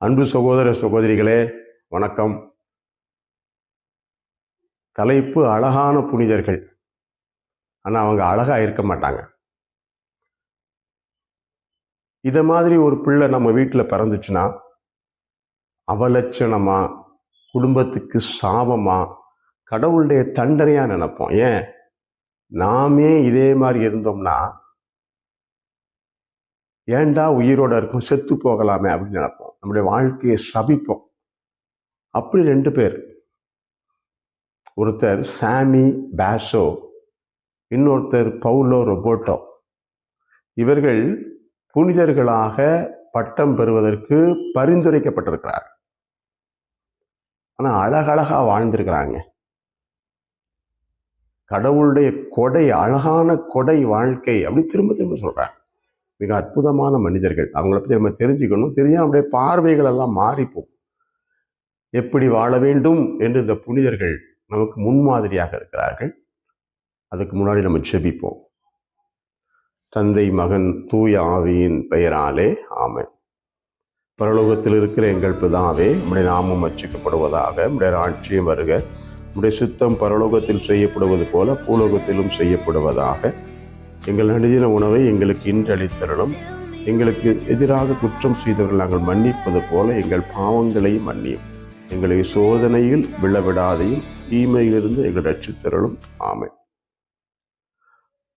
அன்பு சகோதர சகோதரிகளே, வணக்கம். தலைப்பு அழகான புனிதர்கள். ஆனால் அவங்க அழகா இருக்க மாட்டாங்க. இதை மாதிரி ஒரு பிள்ளை நம்ம வீட்டில் பிறந்துச்சுன்னா அவலட்சணமா, குடும்பத்துக்கு சாபமா, கடவுளுடைய தண்டனையா நினைப்போம். ஏன், நாமே இதே மாதிரி இருந்தோம்னா ஏண்டா உயிரோட இருக்கும், செத்து போகலாமே அப்படின்னு நினைப்போம். நம்முடைய வாழ்க்கையை சபிப்போம். அப்படி 2 பேர், ஒருத்தர் சாமி பாசோ, இன்னொருத்தர் பவுலோ ரொபோட்டோ. இவர்கள் புனிதர்களாக பட்டம் பெறுவதற்கு பரிந்துரைக்கப்பட்டிருக்கிறார். ஆனா அழகழகா வாழ்ந்திருக்கிறாங்க. கடவுளுடைய கொடை, அழகான கொடை வாழ்க்கை அப்படி திரும்ப திரும்ப சொல்றாங்க. மிக அற்புதமான மனிதர்கள். அவங்கள பத்தி நம்ம தெரிஞ்சுக்கணும். தெரிஞ்சா நம்முடைய பார்வைகள் எல்லாம் மாறிப்போம். எப்படி வாழ வேண்டும் என்று இந்த புனிதர்கள் நமக்கு முன்மாதிரியாக இருக்கிறார்கள். அதுக்கு முன்னாடி நம்ம ஜெபிப்போம். தந்தை, மகன், தூய ஆவியின் பெயராலே ஆமென். பரலோகத்தில் இருக்கிற எங்கள் பிதாவே, உம்முடைய நாமம் அர்ச்சிக்கப்படுவதாக, உம்முடைய ராஜ்யம் வருக, உம்முடைய சித்தம் பரலோகத்தில் செய்யப்படுவது போல பூலோகத்திலும் செய்யப்படுவதாக. எங்கள் அனுதின உணவை எங்களுக்கு இன்று அளித்தருளும். எங்களுக்கு எதிராக குற்றம் செய்தவர்கள் நாங்கள் மன்னிப்பது போல எங்கள் பாவங்களையும் மன்னியும். எங்களை சோதனையில் விழவிடாதையும் தீமையிலிருந்து எங்கள் ரட்சித்தருளும். ஆமென்.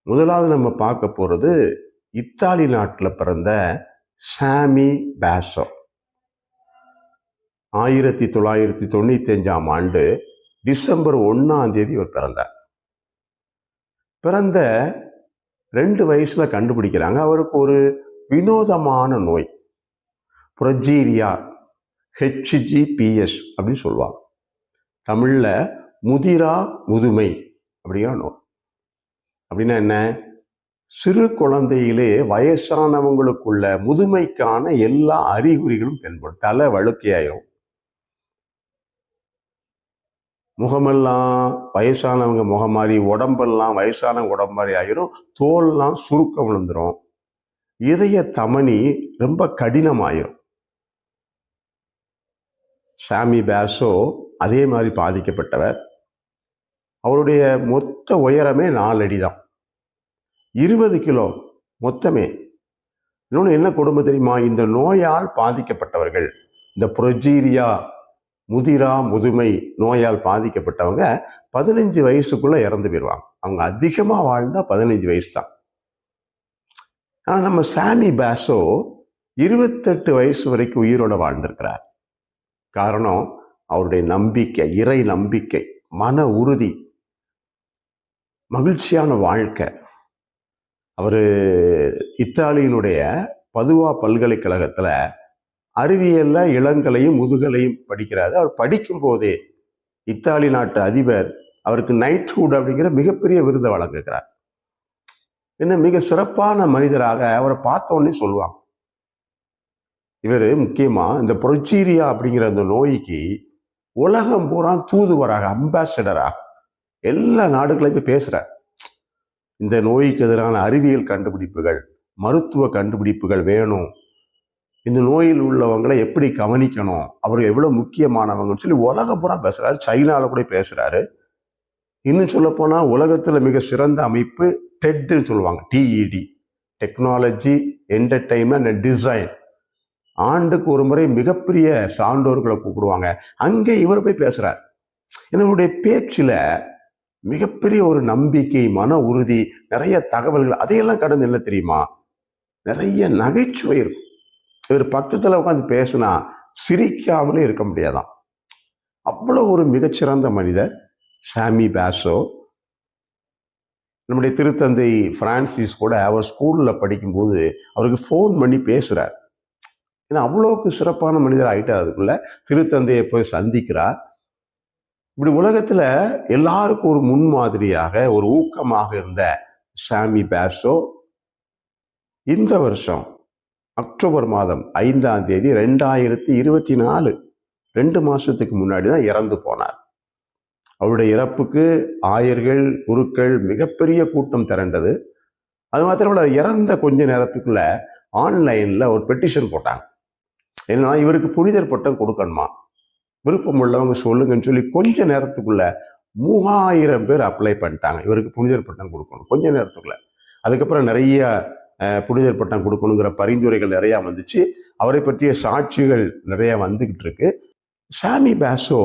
முதலாவது நம்ம பார்க்க போறது இத்தாலி நாட்டில் பிறந்த சாமி பாசோ. 1995ஆம் ஆண்டு டிசம்பர் 1ஆம் தேதி இவர் பிறந்தார். பிறந்த 2 வயசுல கண்டுபிடிக்கிறாங்க அவருக்கு ஒரு வினோதமான நோய், புரொஜீரியா, HGPS அப்படின்னு சொல்லுவாங்க. தமிழ்ல முதிரா முதுமை அப்படிங்கிற நோய். அப்படின்னா என்ன, சிறு குழந்தையிலே வயசானவங்களுக்குள்ள முதுமைக்கான எல்லா அறிகுறிகளும் தென்படும். தலை வழுக்கையாயிரும், முகமெல்லாம் வயசானவங்க முகம் மாதிரி, உடம்பெல்லாம் வயசானவங்க உடம்பு மாதிரி ஆயிரும், தோல்லாம் சுருக்கம் விழுந்துரும், இதய தமனி ரொம்ப கடினமாயிரும். சாமி பாசோ அதே மாதிரி பாதிக்கப்பட்டவர். அவருடைய மொத்த உயரமே 4 அடி தான், 20 கிலோ மொத்தமே. இன்னொன்று என்ன கொடுமை தெரியுமா, இந்த நோயால் பாதிக்கப்பட்டவர்கள், இந்த புரொஜீரியா முதிரா முதுமை நோயால் பாதிக்கப்பட்டவங்க 15 வயசுக்குள்ள இறந்து போயிடுவாங்க. அவங்க அதிகமா வாழ்ந்தா 15 வயசு தான். ஆனா நம்ம சாமி பாசோ 28 வயசு வரைக்கும் உயிரோட வாழ்ந்திருக்கிறார். காரணம் அவருடைய நம்பிக்கை, இறை நம்பிக்கை, மன உறுதி, மகிழ்ச்சியான வாழ்க்கை. அவரு இத்தாலியினுடைய பதுவா பல்கலைக்கழகத்துல அறிவியல்ல இளங்கலையும் முதுகலையும் படிக்கிறாரு. அவர் படிக்கும் போதே இத்தாலி நாட்டு அதிபர் அவருக்கு நைட்ஹுட் அப்படிங்கிற மிகப்பெரிய விருதை வழங்குகிறார். என்ன மிக சிறப்பான மனிதராக அவரை பார்த்த உடனே சொல்லுவாங்க. இவர் முக்கியமா இந்த புரொஜீரியா அப்படிங்கிற அந்த நோய்க்கு உலகம் பூரா தூதுவராக, அம்பாசடராக எல்லா நாடுகளையும் போய் பேசுறார். இந்த நோய்க்கு எதிரான அறிவியல் கண்டுபிடிப்புகள், மருத்துவ கண்டுபிடிப்புகள் வேணும், இந்த நோயில் உள்ளவங்களை எப்படி கவனிக்கணும், அவர் எவ்வளவு முக்கியமானவங்கன்னு சொல்லி உலகம் பூரா பேசுறாரு. சைனால கூட பேசுறாரு. இன்னும் சொல்ல போனா உலகத்துல மிக சிறந்த அமைப்பு டெட்னு சொல்லுவாங்க, TED, technology entertainment and design. ஆண்டுக்கு ஒரு முறை மிகப்பெரிய சான்றோர்களை கூப்பிடுவாங்க. அங்கே இவர் போய் பேசுறார். என்னுடைய பேச்சுல மிகப்பெரிய ஒரு நம்பிக்கை, மன உறுதி, நிறைய தகவல்கள். அதையெல்லாம் கடந்து என்ன தெரியுமா, நிறைய நகைச்சுவை இருக்கும். இவர் பக்கத்துல உட்காந்து பேசினா சிரிக்காமலே இருக்க முடியாதான். அவ்வளவு ஒரு மிகச்சிறந்த மனிதர் சாமி பாசோ. நம்முடைய திருத்தந்தை பிரான்சிஸ் கூட அவர் ஸ்கூல்ல படிக்கும்போது அவருக்கு ஃபோன் பண்ணி பேசுறார். ஏன்னா அவ்வளவுக்கு சிறப்பான மனிதர் ஆயிட்டார். அதுக்குள்ள திருத்தந்தையை போய் சந்திக்கிறார். இப்படி உலகத்துல எல்லாருக்கும் ஒரு முன்மாதிரியாக, ஒரு ஊக்கமாக இருந்த சாமி பாசோ இந்த வருஷம் அக்டோபர் மாதம் 5ஆம் தேதி 2024, 2 மாசத்துக்கு முன்னாடி தான் இறந்து போனார். அவருடைய இறப்புக்கு ஆயர்கள், குருக்கள் மிகப்பெரிய கூட்டம் திரண்டது. அது மாத்திரமல்ல, இறந்த கொஞ்ச நேரத்துக்குள்ள ஆன்லைன்ல ஒரு பெட்டிஷன் போட்டாங்க. ஏன்னா இவருக்கு புனிதர் பட்டம் கொடுக்கணுமா, விருப்பம் உள்ளவங்க சொல்லுங்கன்னு சொல்லி கொஞ்ச நேரத்துக்குள்ள 3000 பேர் அப்ளை பண்ணிட்டாங்க. இவருக்கு புனிதர் பட்டம் கொடுக்கணும் கொஞ்ச நேரத்துக்குள்ள. அதுக்கப்புறம் நிறைய புனிதர் பட்டம் கொடுக்கணுங்கிற பரிந்துரைகள் நிறையா வந்துச்சு. அவரை பற்றிய சாட்சிகள் நிறைய வந்துகிட்டு இருக்கு. சாமி பாசோ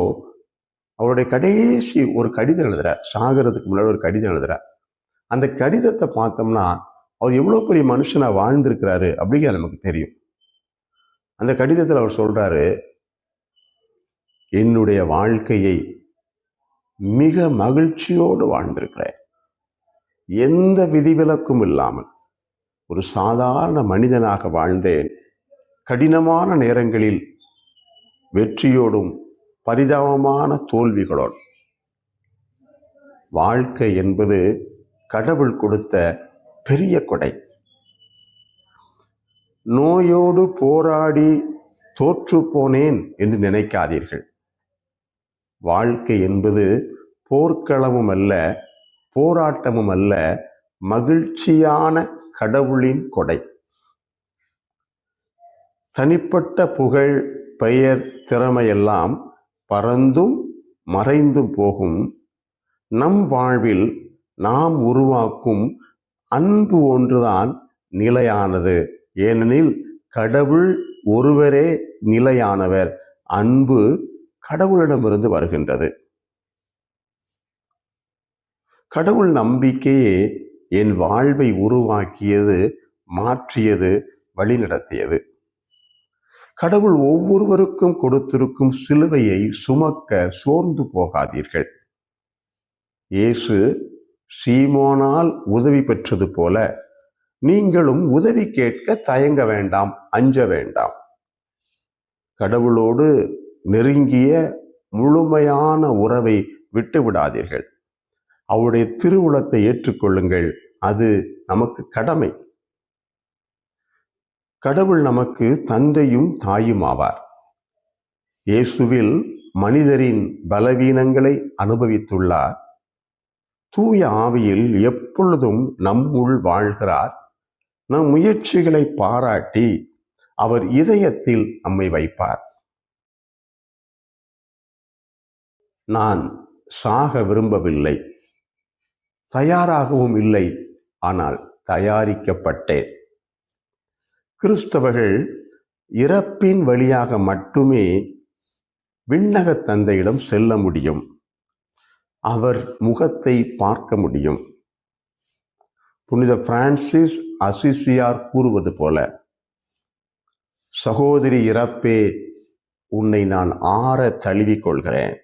அவருடைய கடைசி ஒரு கடிதம் எழுதுறார். சாகிறதுக்கு முன்னாடி ஒரு கடிதம் எழுதுறார். அந்த கடிதத்தை பார்த்தோம்னா அவர் எவ்வளோ பெரிய மனுஷனா வாழ்ந்திருக்கிறாரு அப்படிங்கிற நமக்கு தெரியும். அந்த கடிதத்தில் அவர் சொல்றாரு, என்னுடைய வாழ்க்கையை மிக மகிழ்ச்சியோடு வாழ்ந்திருக்கிறேன். எந்த விதிவிலக்கும் இல்லாமல் ஒரு சாதாரண மனிதனாக வாழ்ந்தேன். கடினமான நேரங்களில் வெற்றியோடும் பரிதாபமான தோல்விகளோடும். வாழ்க்கை என்பது கடவுள் கொடுத்த பெரிய கொடை. நோயோடு போராடி தோற்று போனேன் என்று நினைக்காதீர்கள். வாழ்க்கை என்பது போர்க்களமும் அல்ல, போராட்டமும் அல்ல, மகிழ்ச்சியான கடவுளின் கொடை. தனிப்பட்ட புகழ், பெயர், திறமையெல்லாம் பறந்தும் மறைந்தும் போகும். நம் வாழ்வில் நாம் உருவாக்கும் அன்பு ஒன்றுதான் நிலையானது. ஏனெனில் கடவுள் ஒருவரே நிலையானவர். அன்பு கடவுளிடமிருந்து வருகின்றது. கடவுள் நம்பிக்கையே என் வாழ்வை உருவாக்கியது, மாற்றியது, வழிநடத்தியது. கடவுள் ஒவ்வொருவருக்கும் கொடுத்திருக்கும் சிலுவையை சுமக்க சோர்ந்து போகாதீர்கள். இயேசு சீமோனால் உதவி பெற்றது போல நீங்களும் உதவி கேட்க தயங்க வேண்டாம், அஞ்ச வேண்டாம். கடவுளோடு நெருங்கிய முழுமையான உறவை விட்டு விடாதீர்கள். அவருடைய திருவுளத்தை ஏற்றுக்கொள்ளுங்கள். அது நமக்கு கடமை. கடவுள் நமக்கு தந்தையும் தாயும் ஆவார். இயேசுவில் மனிதரின் பலவீனங்களை அனுபவித்துள்ளார். தூய ஆவியில் எப்பொழுதும் நம்முள் வாழ்கிறார். நம் முயற்சிகளை பாராட்டி அவர் இதயத்தில் நம்மை வைப்பார். நான் சாக விரும்பவில்லை, தயாராகவும் இல்லை, ஆனால் தயாரிக்கப்பட்டேன். கிறிஸ்தவர்கள் இறப்பின் வழியாக மட்டுமே விண்ணக தந்தையிடம் செல்ல முடியும். அவர் முகத்தை பார்க்க முடியும். புனித பிரான்சிஸ் அசிசியார் கூறுவது போல, சகோதரி இறப்பே, உன்னை நான் ஆற தழுவிக் கொள்கிறேன்.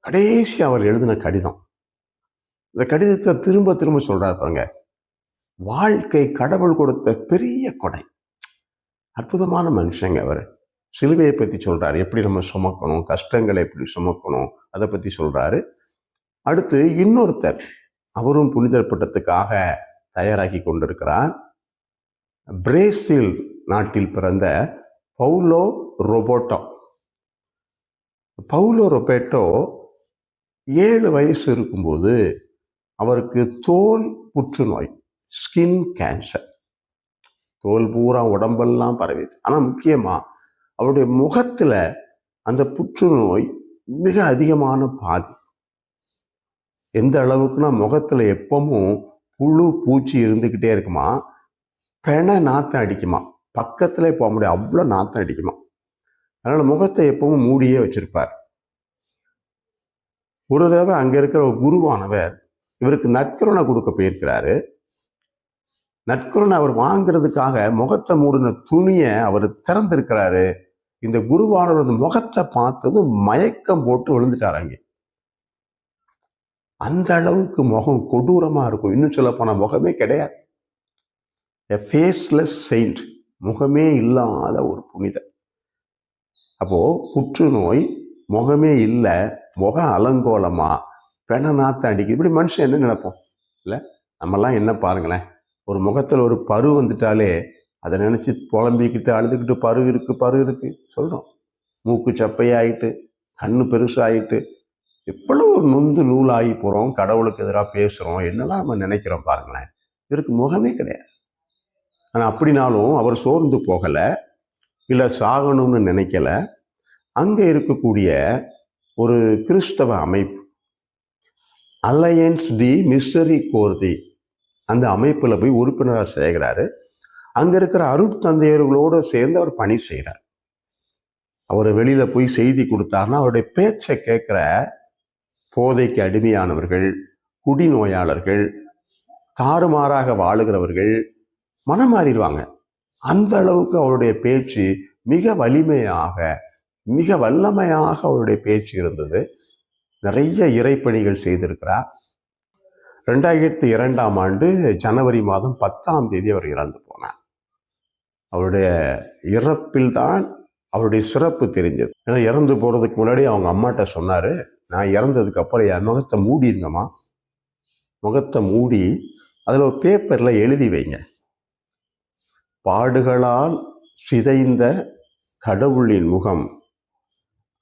கடைசி அவர் எழுதின கடிதம். இந்த கடிதத்தை திரும்ப திரும்ப சொல்றாரு பாருங்க. வாழ்க்கை கடவுள் கொடுத்த பெரிய கொடை. அற்புதமான மனுஷங்க அவர். சிலுவையை பற்றி சொல்றாரு, எப்படி நம்ம சுமக்கணும், கஷ்டங்களை எப்படி சுமக்கணும், அதை பற்றி சொல்றாரு. அடுத்து இன்னொருத்தர், அவரும் புனிதர் பட்டத்துக்காக தயாராகி கொண்டிருக்கிறார். பிரேசில் நாட்டில் பிறந்த பவுலோ ரொபேட்டோ. பவுலோ ரொபேட்டோ 7 வயசு இருக்கும்போது அவருக்கு தோல் புற்றுநோய், ஸ்கின் கேன்சர், தோல் பூரா உடம்பெல்லாம் பரவிச்சு. ஆனால் முக்கியமாக அவருடைய முகத்தில் அந்த புற்றுநோய் மிக அதிகமான பாதி. எந்த அளவுக்குன்னா முகத்தில் எப்பவும் புழு பூச்சி இருந்துக்கிட்டே இருக்குமா, பெண நாத்தம் அடிக்குமா, பக்கத்திலே போக முடியாது, அவ்வளோ நாத்தம் அடிக்குமா. அதனால் முகத்தை எப்பவும் மூடியே வச்சிருப்பார். ஒரு தடவை அங்கே இருக்கிற ஒரு குருவானவர் இவருக்கு நற்கருணை கொடுக்க போயிருக்கிறாரு. நற்கருணை அவர் வாங்கிறதுக்காக முகத்தை மூடின துணியை அவர் திறந்திருக்கிறாரு. இந்த குருவானவர் முகத்தை பார்த்தது மயக்கம் போட்டு விழுந்துட்டார் அங்கே. அந்த அளவுக்கு முகம் கொடூரமா இருக்கும். இன்னும் சொல்ல போன முகமே கிடையாது. எ ஃபேஸ்லெஸ் செயின்ட், முகமே இல்லாத ஒரு புனிதர். அப்போ புற்றுநோய், முகமே இல்லை, முக அலங்கோலமா, பெண நாத்தம் அடிக்குது. இப்படி மனுஷன் என்ன நினைப்போம் இல்லை? நம்மெல்லாம் என்ன பாருங்களேன், ஒரு முகத்தில் ஒரு பரு வந்துட்டாலே அதை நினச்சி புலம்பிக்கிட்டு அழுதுகிட்டு பரு இருக்கு சொல்கிறோம். மூக்கு சப்பையாயிட்டு, கண்ணு பெருசாயிட்டு, எவ்வளவு நொந்து நூலாகி போகிறோம், கடவுளுக்கு எதிராக பேசுகிறோம், என்னெல்லாம் நம்ம நினைக்கிறோம் பாருங்களேன். இவருக்கு முகமே கிடையாது. ஆனால் அப்படினாலும் அவர் சோர்ந்து போகலை, இல்லை சாகணும்னு நினைக்கல. அங்கே இருக்கக்கூடிய ஒரு கிறிஸ்தவ அமைப்பு அலையன்ஸ் டி மிஸ்ஸரிகோர்டி, அந்த அமைப்பில் போய் உறுப்பினராக சேர்கிறாரு. அங்கே இருக்கிற அருட்தந்தையர்களோடு சேர்ந்து அவர் பணி செய்கிறார். அவர் வெளியில் போய் செய்தி கொடுத்தாருன்னா அவருடைய பேச்சை கேட்குற போதைக்கு அடிமையானவர்கள், குடிநோயாளர்கள், தாறுமாறாக வாழுகிறவர்கள் மனம் மாறிடுவாங்க. அந்த அளவுக்கு அவருடைய பேச்சு மிக வலிமையாக, மிக வல்லமையாக அவருடைய பேச்சு இருந்தது. நிறைய இறைப்பணிகள் செய்திருக்கிறார். 2002 ஜனவரி மாதம் 10 அவர் இறந்து போனார். அவருடைய இறப்பில் தான் அவருடைய சிறப்பு தெரிஞ்சது. ஏன்னா இறந்து போகிறதுக்கு முன்னாடி அவங்க அம்மாட்ட சொன்னார், நான் இறந்ததுக்கு அப்புறம் என் முகத்தை மூடிருங்கம்மா, முகத்தை மூடி அதில் ஒரு பேப்பரில் எழுதி வைங்க, பாடுகளால் சிதைந்த கடவுளின் முகம்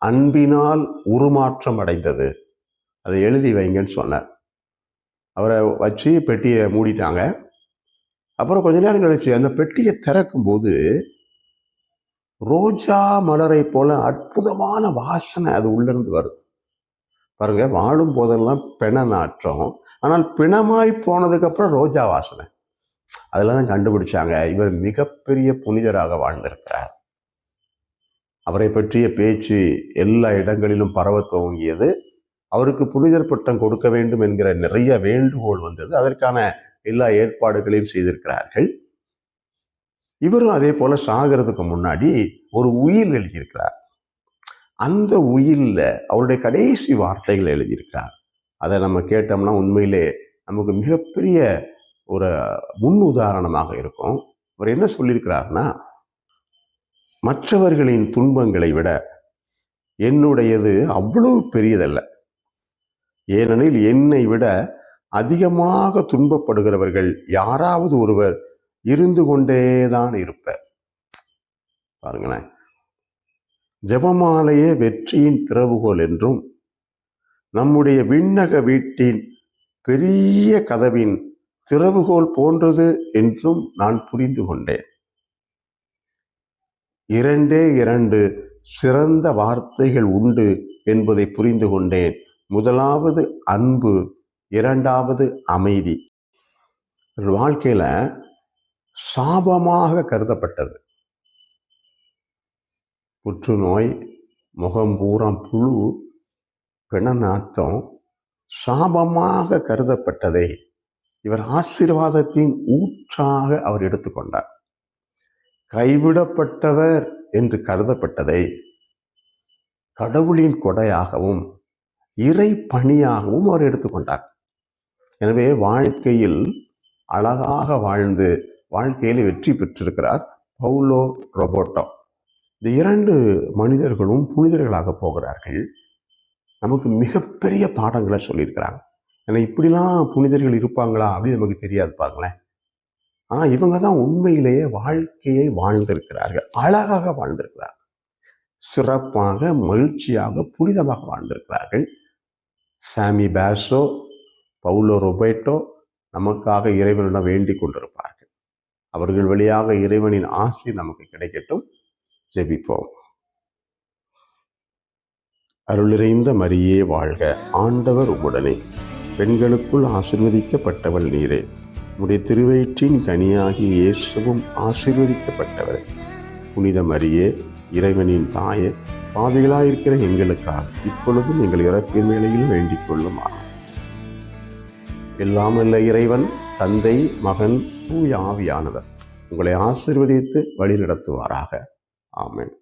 அன்பினால் உருமாற்றம் அடைந்தது, அதை எழுதி வைங்கன்னு சொன்னார். அவரை வச்சு பெட்டியை மூடிட்டாங்க. அப்புறம் கொஞ்ச நேரம் கழிச்சு அந்த பெட்டியை திறக்கும் போது ரோஜா மலரை போல அற்புதமான வாசனை அது உள்ளிருந்து வருது. பாருங்க, வாழும் போதெல்லாம் பிண நாற்றம், ஆனால் பிணமாய் போனதுக்கு அப்புறம் ரோஜா வாசனை. அதில் தான் கண்டுபிடிச்சாங்க இவர் மிகப்பெரிய புனிதராக வாழ்ந்திருக்கிறார். அவரை பற்றிய பேச்சு எல்லா இடங்களிலும் பரவ துவங்கியது. அவருக்கு புனிதர் பட்டம் கொடுக்க வேண்டும் என்கிற நிறைய வேண்டுகோள் வந்தது. அதற்கான எல்லா ஏற்பாடுகளையும் செய்திருக்கிறார்கள். இவரும் அதே போல சாகிறதுக்கு முன்னாடி ஒரு உயில் எழுதியிருக்கிறார். அந்த உயில்ல அவருடைய கடைசி வார்த்தைகள் எழுதியிருக்கிறார். அதை நம்ம கேட்டோம்னா உண்மையிலே நமக்கு மிகப்பெரிய ஒரு முன் உதாரணமாக இருக்கும். அவர் என்ன சொல்லியிருக்கிறார்னா, மற்றவர்களின் துன்பங்களை விட என்னுடையது அவ்வளவு பெரியதல்ல, ஏனெனில் என்னை விட அதிகமாக துன்பப்படுகிறவர்கள் யாராவது ஒருவர் இருந்து கொண்டேதான் இருப்பார். பாருங்களேன், ஜெபமாலையே வெற்றியின் திறவுகோல் என்றும் நம்முடைய விண்ணக வீட்டின் பெரிய கதவின் திறவுகோல் போன்றது என்றும் நான் புரிந்து கொண்டேன். 2 சிறந்த வார்த்தைகள் உண்டு என்பதை புரிந்து கொண்டேன். முதலாவது அன்பு, 2வது அமைதி. வாழ்க்கையில சாபமாக கருதப்பட்டது புற்றுநோய், முகம் பூரா புழு, பிணநாத்தம், சாபமாக கருதப்பட்டதை இவர் ஆசீர்வாதத்தின் ஊற்றாக அவர் எடுத்துக்கொண்டார். கைவிடப்பட்டவர் என்று கருதப்பட்டதை கடவுளின் கொடையாகவும் இறை பணியாகவும் அவர் எடுத்துக்கொண்டார். எனவே வாழ்க்கையில் அழகாக வாழ்ந்து வாழ்க்கையில் வெற்றி பெற்றிருக்கிறார் பவுலோ ரொபர்ட்டோ. இந்த 2 மனிதர்களும் புனிதர்களாக போகிறார்கள். நமக்கு மிகப்பெரிய பாடங்களை சொல்லியிருக்கிறாங்க. ஏன்னா இப்படிலாம் புனிதர்கள் இருப்பாங்களா அப்படின்னு நமக்கு தெரியாது பாருங்களேன். ஆனால் இவங்க தான் உண்மையிலேயே வாழ்க்கையை வாழ்ந்திருக்கிறார்கள், அழகாக வாழ்ந்திருக்கிறார்கள், சிறப்பாக, மகிழ்ச்சியாக, புனிதமாக வாழ்ந்திருக்கிறார்கள். சாமி பாசோ, பவுலோ ரொபர்ட்டோ நமக்காக இறைவனிடம் வேண்டிக் கொண்டிருப்பார்கள். அவர்கள் வழியாக இறைவனின் ஆசி நமக்கு கிடைக்கட்டும். ஜெபிப்போம். அருளிறைந்த மரியே வாழ்க, ஆண்டவர் உம்முடனே, பெண்களுக்குள் ஆசீர்வதிக்கப்பட்டவள் நீரே, உம்முடைய திருவயிற்றின் கனியாகி இயேசுவும் ஆசீர்வதிக்கப்பட்டவர். புனித மரியே, இறைவனின் தாயே, பாவிகளாயிருக்கிற எங்களுக்காக இப்பொழுதும் எங்கள் இறப்பின் வேளையில் வேண்டிக் கொள்ளும். எல்லாம் வல்ல இறைவன் தந்தை, மகன், தூய ஆவியானவர் உங்களை ஆசீர்வதித்து வழி நடத்துவாராக. ஆமென்.